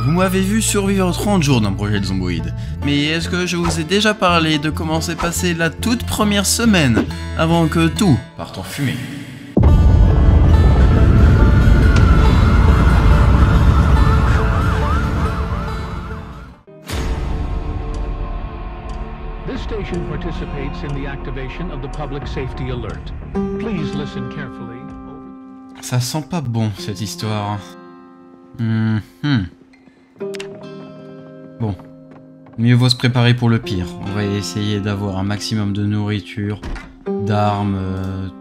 Vous m'avez vu survivre 30 jours d'un projet de Zomboid, mais est-ce que je vous ai déjà parlé de comment s'est passée la toute première semaine avant que tout parte en fumée? This station participates in the activation of the public safety alert. Please listen carefully. Ça sent pas bon cette histoire. Bon, mieux vaut se préparer pour le pire. On va essayer d'avoir un maximum de nourriture, d'armes,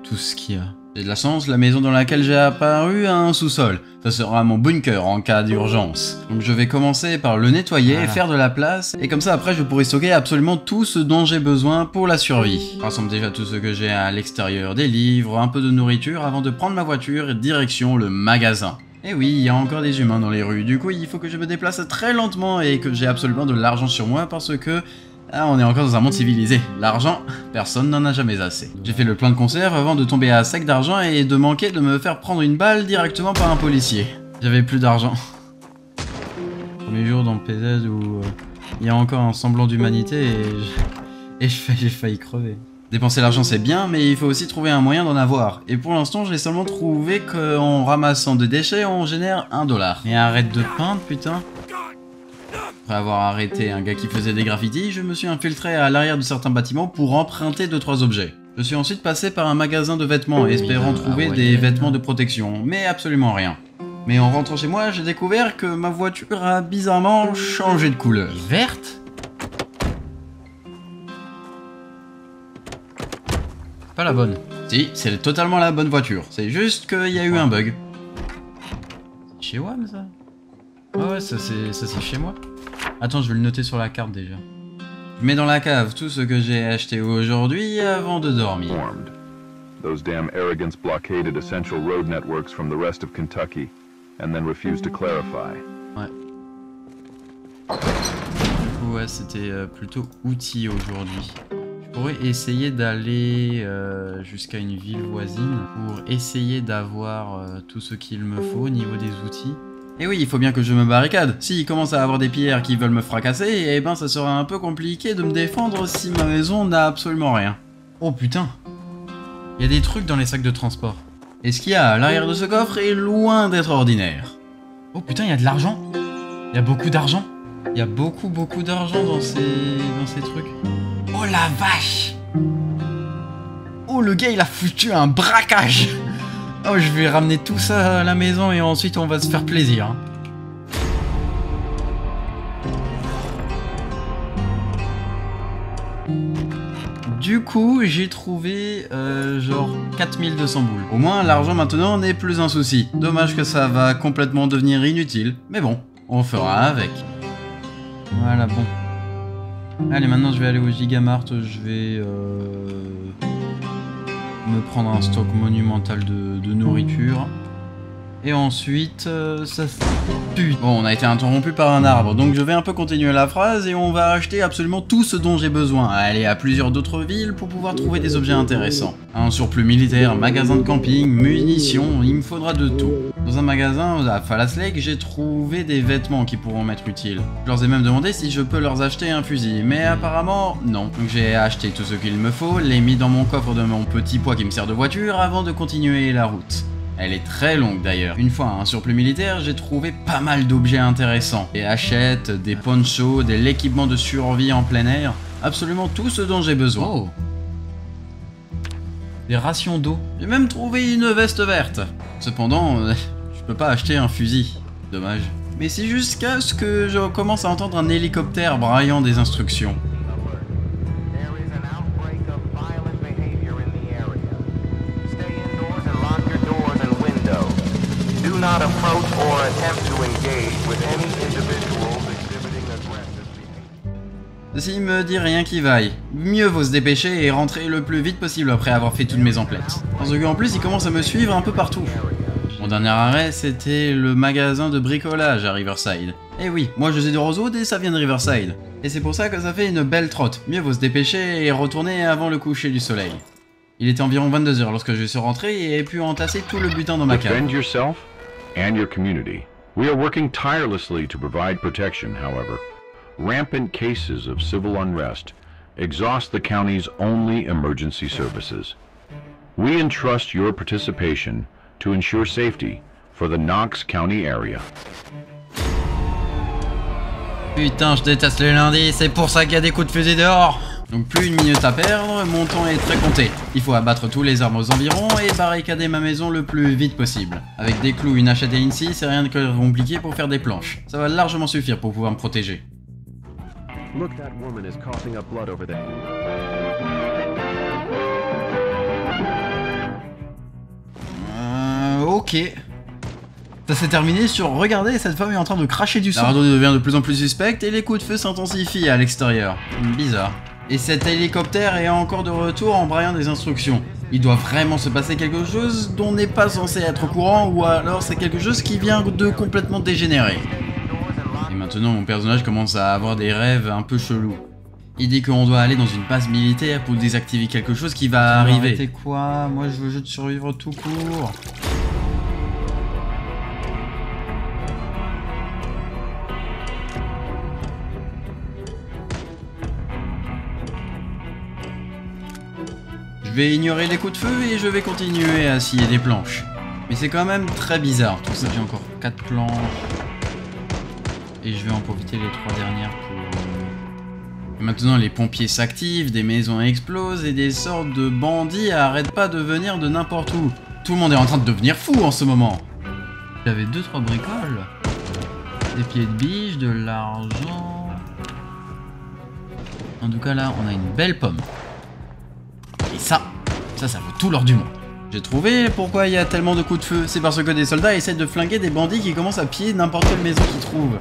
tout ce qu'il y a. J'ai de la chance, la maison dans laquelle j'ai apparu a un sous-sol. Ça sera mon bunker en cas d'urgence. Donc je vais commencer par le nettoyer et faire de la place. Et comme ça après je pourrai stocker absolument tout ce dont j'ai besoin pour la survie. Je rassemble déjà tout ce que j'ai à l'extérieur, des livres, un peu de nourriture avant de prendre ma voiture et direction le magasin. Et oui, il y a encore des humains dans les rues, du coup il faut que je me déplace très lentement et que j'ai absolument de l'argent sur moi parce que on est encore dans un monde civilisé. L'argent, personne n'en a jamais assez. J'ai fait le plein de conserves avant de tomber à sec d'argent et de manquer de me faire prendre une balle directement par un policier. J'avais plus d'argent. Premier jour dans le PZ où il y a encore un semblant d'humanité et j'ai failli crever. Dépenser l'argent c'est bien, mais il faut aussi trouver un moyen d'en avoir. Et pour l'instant, j'ai seulement trouvé qu'en ramassant des déchets, on génère $1. Mais arrête de peindre, putain. Après avoir arrêté un gars qui faisait des graffitis, je me suis infiltré à l'arrière de certains bâtiments pour emprunter 2-3 objets. Je suis ensuite passé par un magasin de vêtements, espérant trouver des vêtements de protection, mais absolument rien. Mais en rentrant chez moi, j'ai découvert que ma voiture a bizarrement changé de couleur. Verte ? Pas la bonne. Si, c'est totalement la bonne voiture. C'est juste qu'il y a eu un bug. C'est chez WAM ça? Ah ouais, ça c'est chez moi. Attends, je vais le noter sur la carte déjà. Je mets dans la cave tout ce que j'ai acheté aujourd'hui avant de dormir. Those damn arrogants blockaded essential road networks from the rest of Kentucky and then refused to clarify. Ouais. Du coup, ouais, c'était plutôt outillé aujourd'hui. Je pourrais essayer d'aller jusqu'à une ville voisine pour essayer d'avoir tout ce qu'il me faut au niveau des outils. Et oui, il faut bien que je me barricade. S'il commence à avoir des pierres qui veulent me fracasser, eh ben ça sera un peu compliqué de me défendre si ma maison n'a absolument rien. Oh putain. Il y a des trucs dans les sacs de transport. Et ce qu'il y a à l'arrière de ce coffre est loin d'être ordinaire. Oh putain, il y a de l'argent. Il y a beaucoup d'argent. Il y a beaucoup d'argent dans ces trucs. Oh la vache! Oh le gars il a foutu un braquage! Oh je vais ramener tout ça à la maison et ensuite on va se faire plaisir. Du coup j'ai trouvé genre 4200 boules. Au moins l'argent maintenant n'est plus un souci. Dommage que ça va complètement devenir inutile. Mais bon, on fera avec. Voilà bon. Allez, maintenant je vais aller au Gigamart, je vais me prendre un stock monumental de nourriture. Et ensuite, ça pue. Bon, on a été interrompu par un arbre, donc je vais un peu continuer la phrase et on va acheter absolument tout ce dont j'ai besoin. Aller à plusieurs d'autres villes pour pouvoir trouver des objets intéressants. Un surplus militaire, magasin de camping, munitions, il me faudra de tout. Dans un magasin à Fallas Lake, j'ai trouvé des vêtements qui pourront m'être utiles. Je leur ai même demandé si je peux leur acheter un fusil, mais apparemment non. Donc j'ai acheté tout ce qu'il me faut, l'ai mis dans mon coffre de mon petit poids qui me sert de voiture avant de continuer la route. Elle est très longue d'ailleurs. Une fois un surplus militaire, j'ai trouvé pas mal d'objets intéressants. Des hachettes, des ponchos, de l'équipement de survie en plein air. Absolument tout ce dont j'ai besoin. Oh. Des rations d'eau. J'ai même trouvé une veste verte. Cependant, je peux pas acheter un fusil. Dommage. Mais c'est jusqu'à ce que je commence à entendre un hélicoptère braillant des instructions. Not approach or attempt to engage with any individuals exhibiting aggressive behavior. S'il me dit rien qui vaille, mieux vaut se dépêcher et rentrer le plus vite possible après avoir fait toutes mes emplettes. Parce qu'en plus il commence à me suivre un peu partout. Mon dernier arrêt c'était le magasin de bricolage à Riverside. Et oui, moi je suis de Rosewood et ça vient de Riverside. Et c'est pour ça que ça fait une belle trotte. Mieux vaut se dépêcher et retourner avant le coucher du soleil. Il était environ 22 h lorsque je suis rentré et ai pu entasser tout le butin dans ma cave. And your community. We are working tirelessly to provide protection, however. Rampant cases of civil unrest exhaust the county's only emergency services. We entrust your participation to ensure safety for the Knox County area. Putain, je déteste les lundis, c'est pour ça qu'il y a des coups de fusil dehors. Donc plus une minute à perdre, mon temps est très compté. Il faut abattre tous les arbres aux environs et barricader ma maison le plus vite possible. Avec des clous, une hachette et une scie, c'est rien de compliqué pour faire des planches. Ça va largement suffire pour pouvoir me protéger. Look, that woman is coughing up blood over there. Ok. Ça s'est terminé sur « Regardez, cette femme est en train de cracher du sang ». La radio devient de plus en plus suspecte et les coups de feu s'intensifient à l'extérieur. Bizarre. Et cet hélicoptère est encore de retour en braillant des instructions. Il doit vraiment se passer quelque chose dont on n'est pas censé être au courant, ou alors c'est quelque chose qui vient de complètement dégénérer. Et maintenant mon personnage commence à avoir des rêves un peu chelous. Il dit qu'on doit aller dans une base militaire pour désactiver quelque chose qui va arriver. Arrêtez quoi? Moi je veux juste survivre tout court. Je vais ignorer les coups de feu et je vais continuer à scier des planches. Mais c'est quand même très bizarre tout ça. J'ai encore 4 planches. Et je vais en profiter les 3 dernières pour... Et maintenant les pompiers s'activent, des maisons explosent et des sortes de bandits arrêtent pas de venir de n'importe où. Tout le monde est en train de devenir fou en ce moment. J'avais 2-3 bricoles. Des pieds de biche, de l'argent... En tout cas là, on a une belle pomme. Et ça vaut tout l'or du monde. J'ai trouvé pourquoi il y a tellement de coups de feu. C'est parce que des soldats essaient de flinguer des bandits qui commencent à piller n'importe quelle maison qu'ils trouvent.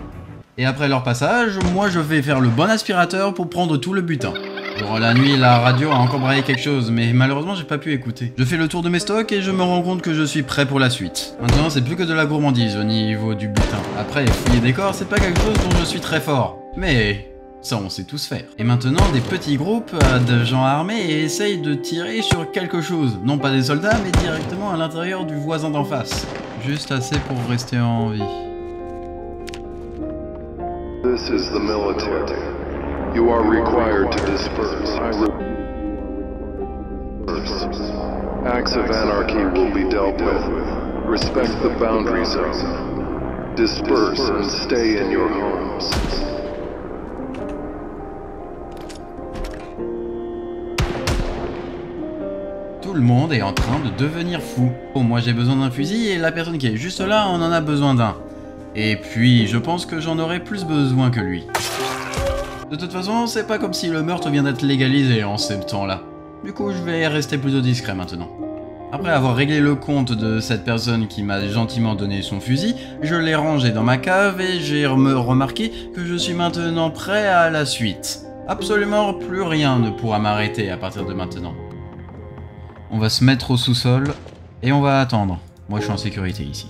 Et après leur passage, moi je vais faire le bon aspirateur pour prendre tout le butin. Durant la nuit, la radio a encore braillé quelque chose, mais malheureusement j'ai pas pu écouter. Je fais le tour de mes stocks et je me rends compte que je suis prêt pour la suite. Maintenant c'est plus que de la gourmandise au niveau du butin. Après, fouiller des corps, c'est pas quelque chose dont je suis très fort. Mais... ça on sait tous faire. Et maintenant des petits groupes de gens armés essayent de tirer sur quelque chose. Non pas des soldats mais directement à l'intérieur du voisin d'en face. Juste assez pour rester en vie. This is the military. You are required to disperse. Acts of anarchy will be dealt with. Respect the boundary zone. Disperse and stay in your homes. Tout le monde est en train de devenir fou. Oh, moi j'ai besoin d'un fusil et la personne qui est juste là en a besoin d'un. Et puis je pense que j'en aurais plus besoin que lui. De toute façon, c'est pas comme si le meurtre vient d'être légalisé en ce temps-là. Du coup, je vais rester plutôt discret maintenant. Après avoir réglé le compte de cette personne qui m'a gentiment donné son fusil, je l'ai rangé dans ma cave et j'ai remarqué que je suis maintenant prêt à la suite. Absolument plus rien ne pourra m'arrêter à partir de maintenant. On va se mettre au sous-sol et on va attendre. Moi, je suis en sécurité ici.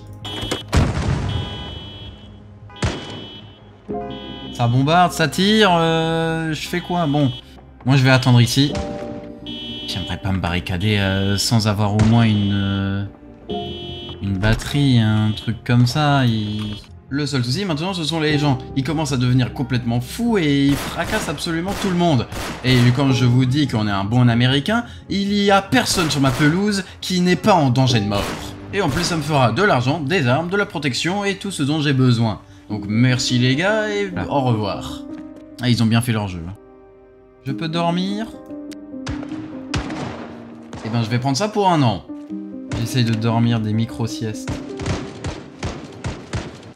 Ça bombarde, ça tire, je fais quoi? Bon, moi je vais attendre ici. J'aimerais pas me barricader sans avoir au moins une batterie, un truc comme ça. Le seul souci maintenant, ce sont les gens. Ils commencent à devenir complètement fous et ils fracassent absolument tout le monde. Et quand je vous dis qu'on est un bon américain, il y a personne sur ma pelouse qui n'est pas en danger de mort. Et en plus, ça me fera de l'argent, des armes, de la protection et tout ce dont j'ai besoin. Donc merci les gars et au revoir. Ah, ils ont bien fait leur jeu. Je peux dormir? Eh ben je vais prendre ça pour un an. J'essaye de dormir des micro-siestes.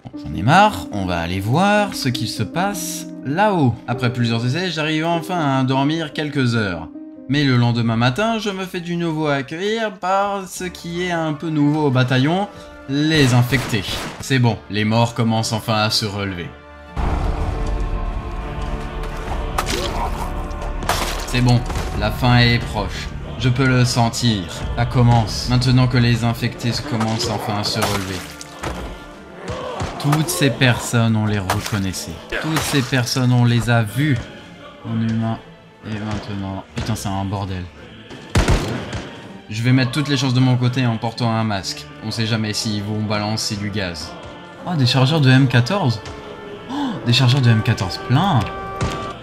Bon, j'en ai marre, on va aller voir ce qui se passe là-haut. Après plusieurs essais, j'arrive enfin à dormir quelques heures. Mais le lendemain matin, je me fais du nouveau accueillir par ce qui est un peu nouveau au bataillon. Les infectés. C'est bon, les morts commencent enfin à se relever. C'est bon, la fin est proche. Je peux le sentir. Ça commence. Maintenant que les infectés commencent enfin à se relever. Toutes ces personnes, on les reconnaissait. Toutes ces personnes, on les a vues en humain. Et maintenant... Putain, c'est un bordel. Je vais mettre toutes les chances de mon côté en portant un masque. On sait jamais s'ils vont balancer du gaz. Oh, des chargeurs de M14. Oh, des chargeurs de M14 plein.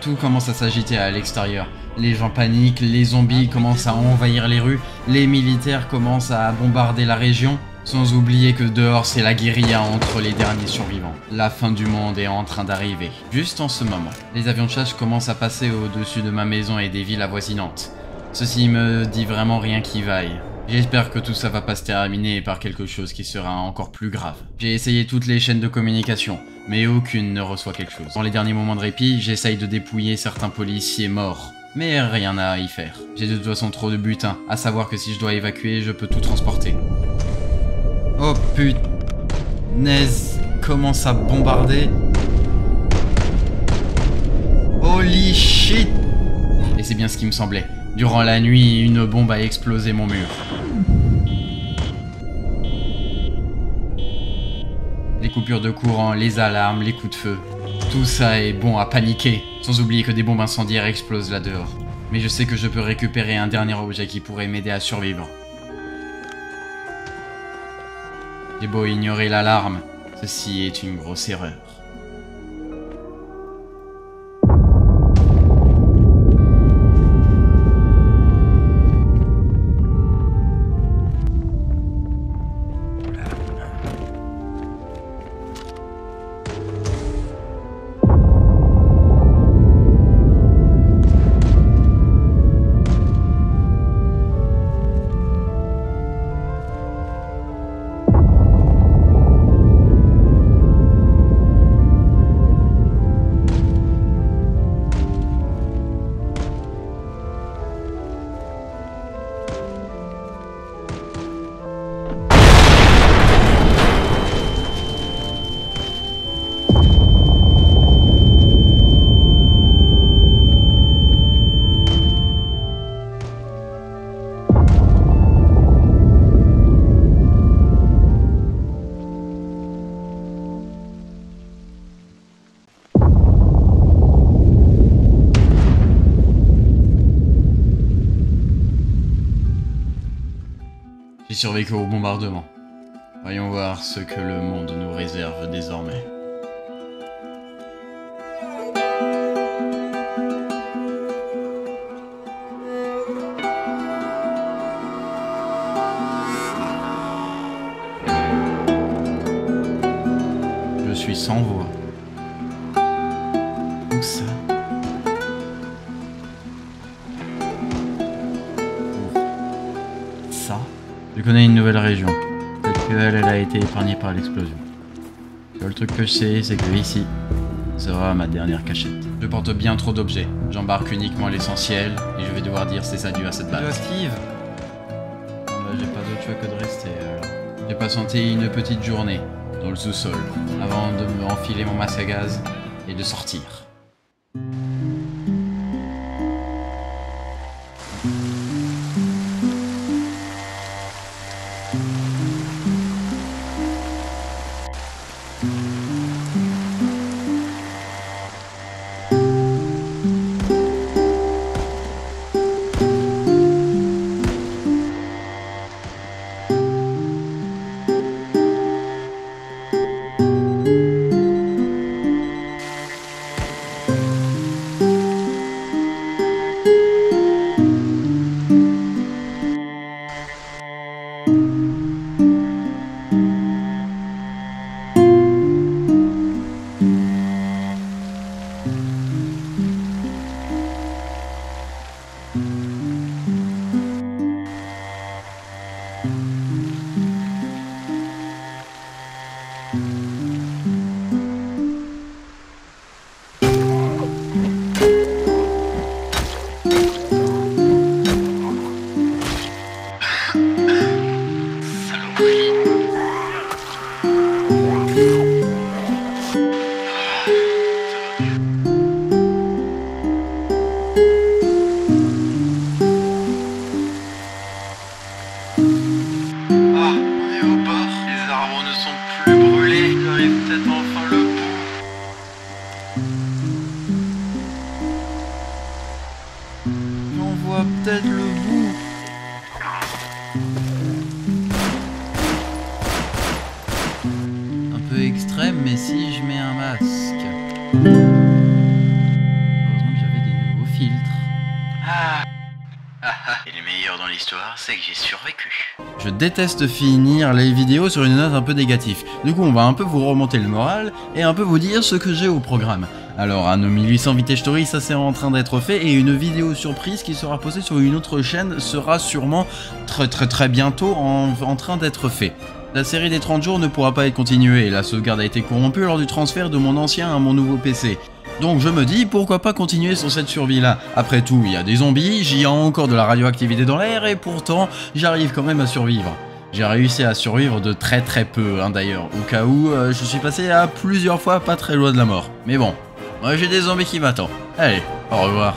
Tout commence à s'agiter à l'extérieur. Les gens paniquent, les zombies commencent à envahir les rues, les militaires commencent à bombarder la région, sans oublier que dehors c'est la guérilla entre les derniers survivants. La fin du monde est en train d'arriver. Juste en ce moment, les avions de chasse commencent à passer au-dessus de ma maison et des villes avoisinantes. Ceci me dit vraiment rien qui vaille. J'espère que tout ça va pas se terminer par quelque chose qui sera encore plus grave. J'ai essayé toutes les chaînes de communication, mais aucune ne reçoit quelque chose. Dans les derniers moments de répit, j'essaye de dépouiller certains policiers morts. Mais rien à y faire. J'ai de toute façon trop de butin, à savoir que si je dois évacuer, je peux tout transporter. Oh punaise, commence à bombarder. Holy shit! Et c'est bien ce qui me semblait. Durant la nuit, une bombe a explosé mon mur. Les coupures de courant, les alarmes, les coups de feu. Tout ça est bon à paniquer, sans oublier que des bombes incendiaires explosent là dehors. Mais je sais que je peux récupérer un dernier objet qui pourrait m'aider à survivre. J'ai beau ignorer l'alarme, ceci est une grosse erreur. J'ai survécu au bombardement. Voyons voir ce que le monde nous réserve désormais. Je suis sans voix. Où ça? Ça? Je connais une nouvelle région. Peut-être qu'elle a été épargnée par l'explosion. Le seul truc que je sais, c'est que ici sera ma dernière cachette. Je porte bien trop d'objets. J'embarque uniquement l'essentiel et je vais devoir dire ses adieux à cette base. Steve, j'ai pas d'autre choix que de rester alors. J'ai patienté une petite journée dans le sous-sol avant de me enfiler mon masque à gaz et de sortir. Heureusement que j'avais des nouveaux filtres. Et le meilleur dans l'histoire, c'est que j'ai survécu. Je déteste finir les vidéos sur une note un peu négative. Du coup, on va un peu vous remonter le moral et un peu vous dire ce que j'ai au programme. Alors, un 1800 Vintage Story, ça c'est en train d'être fait, et une vidéo surprise qui sera postée sur une autre chaîne sera sûrement très bientôt en train d'être fait. La série des 30 jours ne pourra pas être continuée, la sauvegarde a été corrompue lors du transfert de mon ancien à mon nouveau PC. Donc je me dis, pourquoi pas continuer sur cette survie là. Après tout, il y a des zombies, j'y ai encore de la radioactivité dans l'air, et pourtant, j'arrive quand même à survivre. J'ai réussi à survivre de très peu, hein, d'ailleurs, au cas où je suis passé à plusieurs fois pas très loin de la mort. Mais bon, moi j'ai des zombies qui m'attendent. Allez, au revoir.